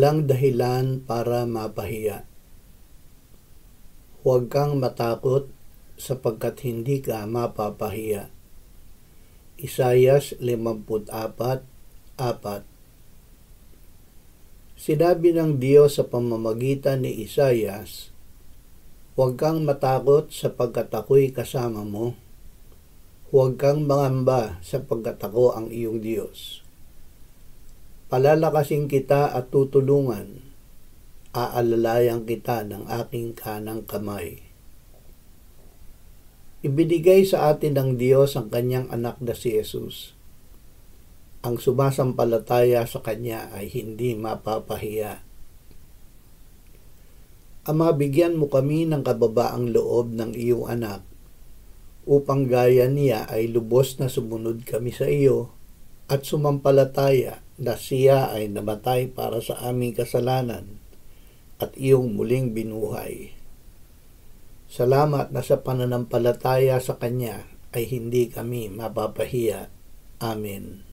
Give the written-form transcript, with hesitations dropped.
Walang dahilan para mapahiya. Huwag kang matakot sapagkat hindi ka mapapahiya. Isayas 54:4. Sinabi ng Diyos sa pamamagitan ni Isayas, "Huwag kang matakot sapagkat ako'y kasama mo. Huwag kang mangamba sapagkat ako ang iyong Diyos. Palalakasin kita at tutulungan. Aalalayan kita ng aking kanang kamay." Ibinigay sa atin ng Diyos ang kanyang anak na si Jesus. Ang sumasampalataya sa kanya ay hindi mapapahiya. Ama, bigyan mo kami ng kababaang loob ng iyong anak upang gaya niya ay lubos na sumunod kami sa iyo at sumampalataya na siya ay namatay para sa aming kasalanan at iyong muling binuhay. Salamat na sa pananampalataya sa kanya ay hindi kami mapapahiya. Amen.